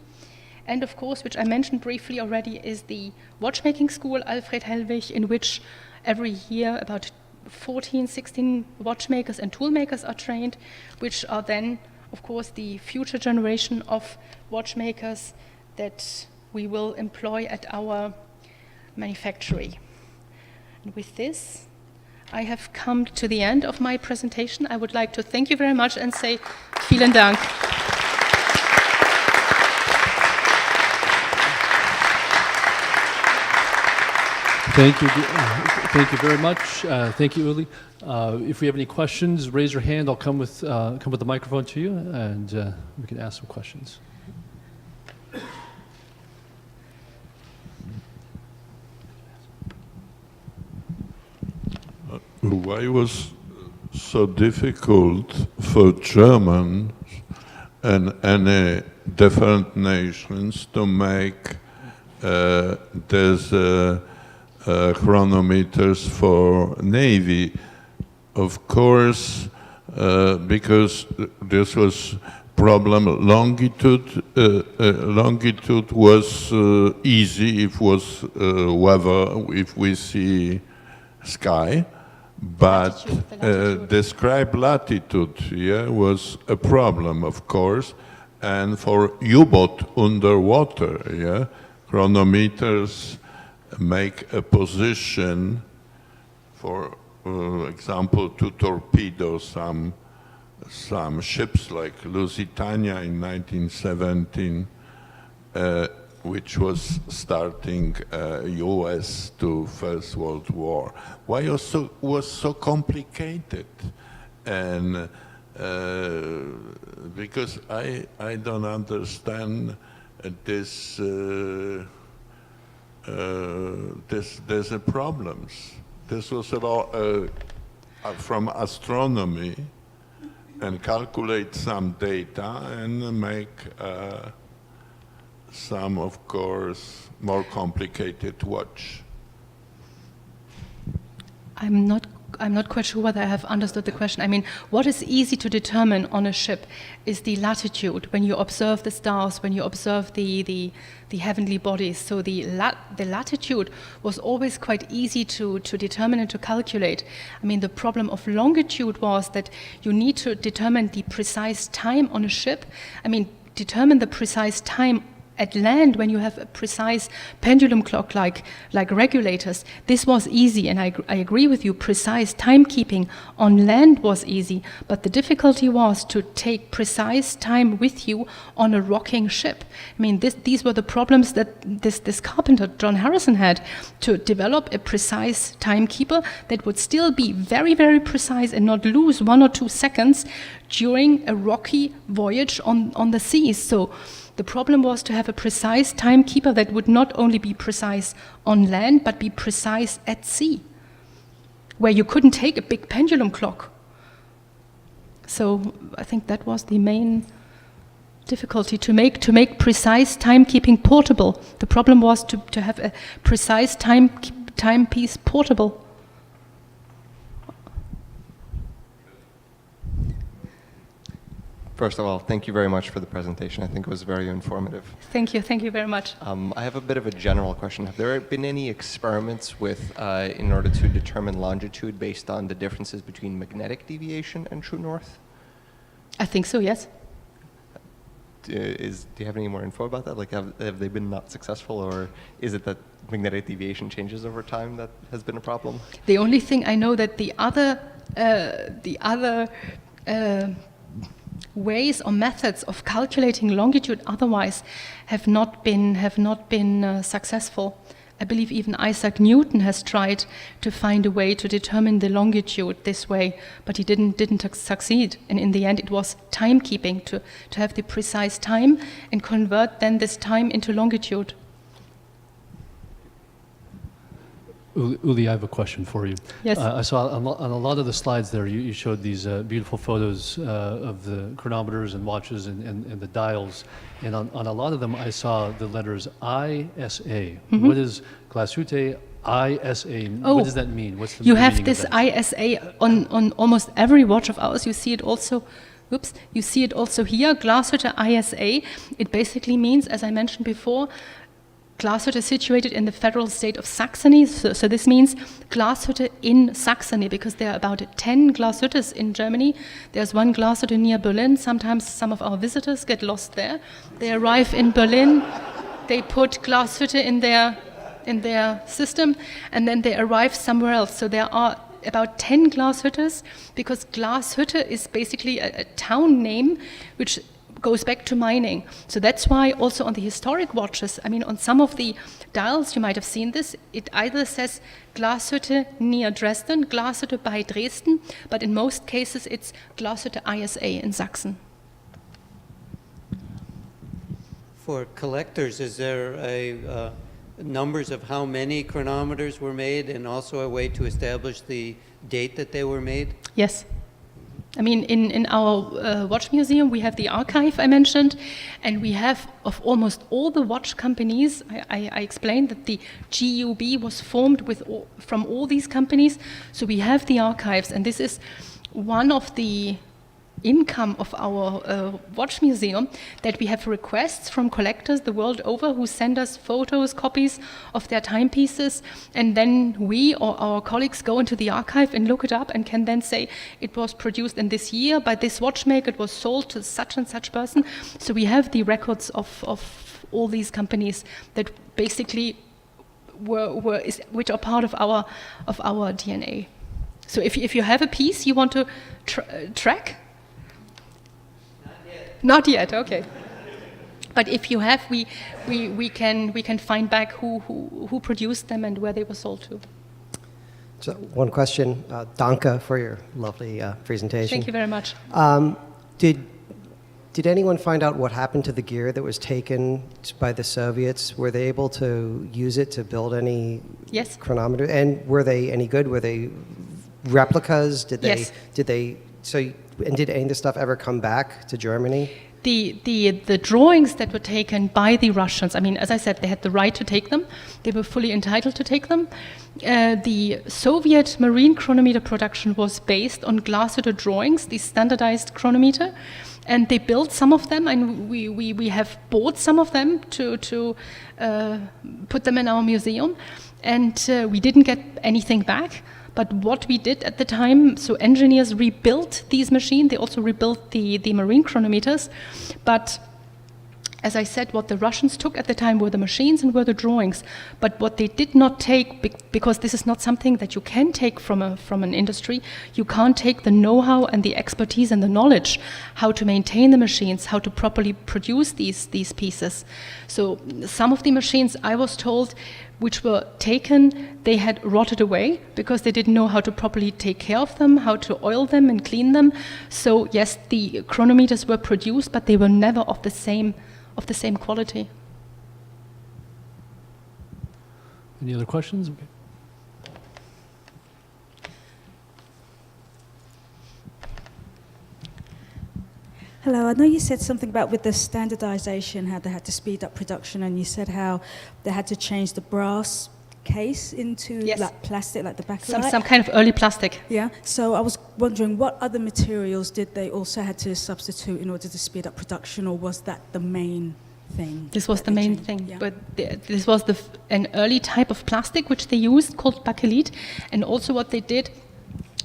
And of course, which I mentioned briefly already, is the watchmaking school Alfred Hellwig, in which every year about 14, 16 watchmakers and toolmakers are trained, which are then, of course, the future generation of watchmakers that we will employ at our manufactory. And with this, I have come to the end of my presentation. I would like to thank you very much and say vielen Dank. Thank you very much. Thank you, Uli. If we have any questions, raise your hand. I'll come with the microphone to you, and we can ask some questions. Why was so difficult for Germans and any different nations to make these chronometers for Navy? Of course, because this was problem. Longitude was easy if was weather, if we see sky. But describe latitude, yeah, was a problem, of course. And for U-boat underwater, yeah, chronometers make a position, for example, to torpedo some ships like Lusitania in 1917, which was starting U.S. to First World War. Why also was so complicated? And because I don't understand this. There's a problems. This was about from astronomy, and calculate some data and make. Some, of course, more complicated watch. I'm not quite sure whether I have understood the question. I mean, what is easy to determine on a ship is the latitude, when you observe the stars, when you observe the heavenly bodies. So the latitude was always quite easy to determine and to calculate. I mean, the problem of longitude was that you need to determine the precise time on a ship. I mean, determine the precise time at land when you have a precise pendulum clock like regulators. This was easy, and I agree with you, precise timekeeping on land was easy, but the difficulty was to take precise time with you on a rocking ship. I mean, these were the problems that this carpenter, John Harrison, had to develop a precise timekeeper that would still be very, very precise and not lose 1 or 2 seconds during a rocky voyage on the seas. So the problem was to have a precise timekeeper that would not only be precise on land, but be precise at sea, where you couldn't take a big pendulum clock. So I think that was the main difficulty, to make precise timekeeping portable. The problem was to have a precise timepiece portable. First of all, thank you very much for the presentation. I think it was very informative. Thank you very much. I have a bit of a general question. Have there been any experiments with, in order to determine longitude based on the differences between magnetic deviation and true north? I think so, yes. Do you have any more info about that? Like, have they been not successful, or is it that magnetic deviation changes over time that has been a problem? The only thing I know that the other ways or methods of calculating longitude otherwise have not been successful. I believe even Isaac Newton has tried to find a way to determine the longitude this way, but he didn't succeed. And in the end, it was timekeeping, to have the precise time and convert then this time into longitude. Uli, I have a question for you. Yes. I saw on a lot of the slides there, you showed these beautiful photos of the chronometers and watches and the dials. And on a lot of them, I saw the letters ISA. Mm-hmm. What is Glashütte ISA? Oh, what does that mean? What's the you meaning have this of that? ISA on almost every watch of ours. You see it also. You see it also here. Glashütte ISA. It basically means, as I mentioned before, Glashütte is situated in the federal state of Saxony, so this means Glashütte in Saxony, because there are about 10 Glashüttes in Germany. There's one Glashütte near Berlin. Sometimes some of our visitors get lost there. They arrive in Berlin, they put Glashütte in their system, and then they arrive somewhere else. So there are about 10 Glashüttes, because Glashütte is basically a town name which goes back to mining. So that's why also on the historic watches, I mean, on some of the dials, you might have seen this, it either says Glashütte near Dresden, Glashütte by Dresden, but in most cases it's Glashütte ISA in Saxony. For collectors, is there a numbers of how many chronometers were made and also a way to establish the date that they were made? Yes. I mean, in our watch museum, we have the archive I mentioned, and we have of almost all the watch companies. I explained that the GUB was formed from all these companies, so we have the archives, and this is one of the income of our watch museum, that we have requests from collectors the world over who send us photos, copies of their timepieces, and then we or our colleagues go into the archive and look it up and can then say it was produced in this year by this watchmaker, it was sold to such and such person. So we have the records of all these companies that basically which are part of our DNA. So if you have a piece you want to track. Not yet, okay. But if you have, we can find back who produced them and where they were sold to. So one question, Danke for your lovely presentation. Thank you very much. Did anyone find out what happened to the gear that was taken by the Soviets? Were they able to use it to build any Yes. chronometer? And were they any good? Were they replicas? Did Yes. And did any of this stuff ever come back to Germany? The drawings that were taken by the Russians, I mean, as I said, they had the right to take them. They were fully entitled to take them. The Soviet marine chronometer production was based on Glashütte drawings, the standardized chronometer, and they built some of them, and we have bought some of them to put them in our museum, and we didn't get anything back. But what we did at the time, so engineers rebuilt these machines, they also rebuilt the marine chronometers. But as I said, what the Russians took at the time were the machines and were the drawings. But what they did not take, because this is not something that you can take from an industry, you can't take the know-how and the expertise and the knowledge, how to maintain the machines, how to properly produce these pieces. So some of the machines, I was told, which were taken, they had rotted away because they didn't know how to properly take care of them, how to oil them and clean them. So yes, the chronometers were produced, but they were never of the same quality. Any other questions? Okay. Hello, I know you said something about with the standardization, how they had to speed up production, and you said how they had to change the brass case into Yes. like plastic, like the backlight. Some kind of early plastic. Yeah, so I was wondering what other materials did they also had to substitute in order to speed up production, or was that the main thing? This was that the they main changed? thing, Yeah. but this was an early type of plastic which they used called bakelite, and also what they did,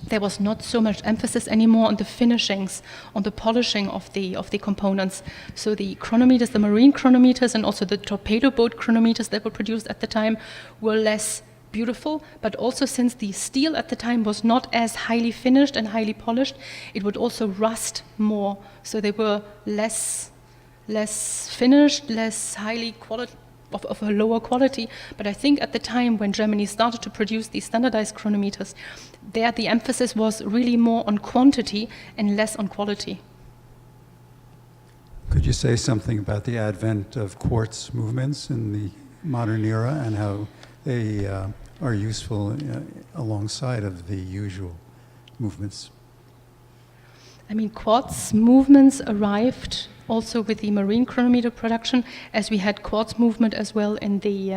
there was not so much emphasis anymore on the finishings, on the polishing of the components. So the chronometers, the marine chronometers, and also the torpedo boat chronometers that were produced at the time were less beautiful, but also since the steel at the time was not as highly finished and highly polished, it would also rust more. So they were less finished, less highly quality, of a lower quality. But I think at the time when Germany started to produce these standardized chronometers, there the emphasis was really more on quantity and less on quality. Could you say something about the advent of quartz movements in the modern era and how they are useful alongside of the usual movements? I mean, quartz movements arrived also with the marine chronometer production, as we had quartz movement as well in the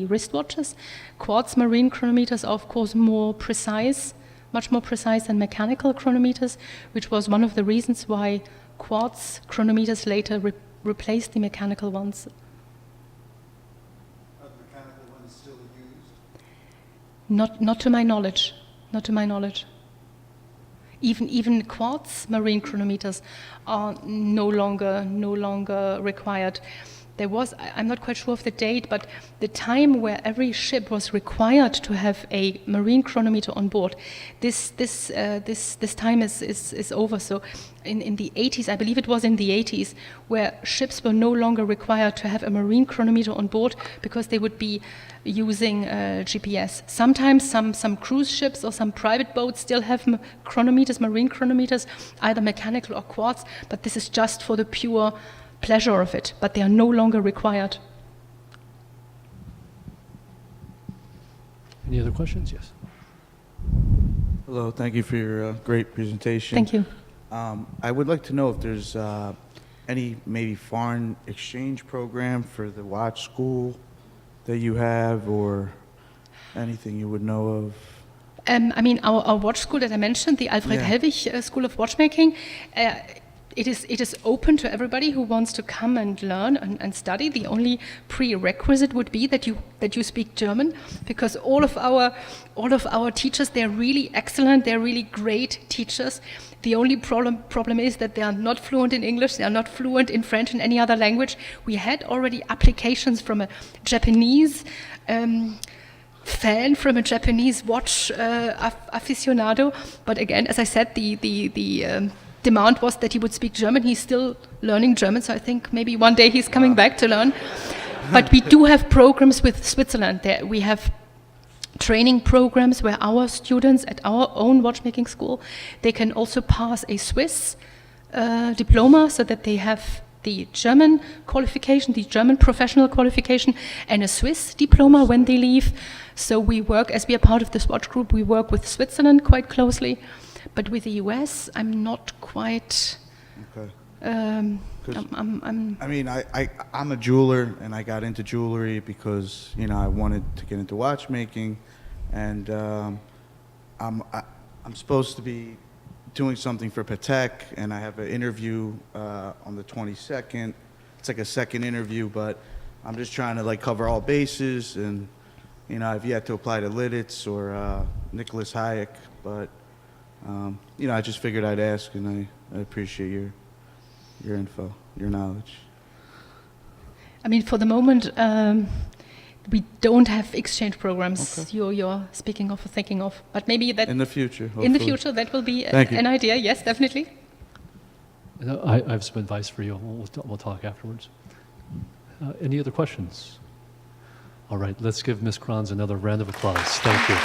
wristwatches. Quartz marine chronometers are of course more precise, much more precise than mechanical chronometers, which was one of the reasons why quartz chronometers later replaced the mechanical ones. Are the mechanical ones still used? Not to my knowledge. Not to my knowledge. Even quartz marine chronometers are no longer required. there was, I'm not quite sure of the date, but the time where every ship was required to have a marine chronometer on board, this time is over. So in the 80s, I believe it was in the 80s, where ships were no longer required to have a marine chronometer on board because they would be using GPS. Sometimes some cruise ships or some private boats still have chronometers, marine chronometers, either mechanical or quartz, but this is just for the pure pleasure of it, but they are no longer required. Any other questions? Yes. Hello, thank you for your great presentation. Thank you. I would like to know if there's any maybe foreign exchange program for the watch school that you have, or anything you would know of? I mean, our watch school that I mentioned, the Alfred Hellwig School of Watchmaking, it is open to everybody who wants to come and learn and study. The only prerequisite would be that you speak German, because all of our teachers, they're really excellent, they're really great teachers. The only problem is that they are not fluent in English, they are not fluent in French and any other language. We had already applications from a Japanese fan, from a Japanese watch aficionado, but again, as I said, the demand was that he would speak German. He's still learning German, so I think maybe one day he's coming back to learn. But we do have programs with Switzerland. We have training programs where our students at our own watchmaking school, they can also pass a Swiss diploma, so that they have the German qualification, the German professional qualification, and a Swiss diploma when they leave. So we work, as we are part of the Swatch Group, we work with Switzerland quite closely. But with the US, I'm not quite. Okay. I mean, I'm a jeweler, and I got into jewelry because I wanted to get into watchmaking, and I'm supposed to be doing something for Patek, and I have an interview on the 22nd. It's like a second interview, but I'm just trying to cover all bases, and I've yet to apply to Lidditz or Nicholas Hayek, but I just figured I'd ask, and I appreciate your info, your knowledge. I mean, for the moment, we don't have exchange programs. Okay. You're speaking of or thinking of, but maybe that In the future, hopefully. in the future that will be Thank you. an idea. Yes, definitely. I have some advice for you. We'll talk afterwards. Any other questions? All right, let's give Ms. Kranz another round of applause. Thank you.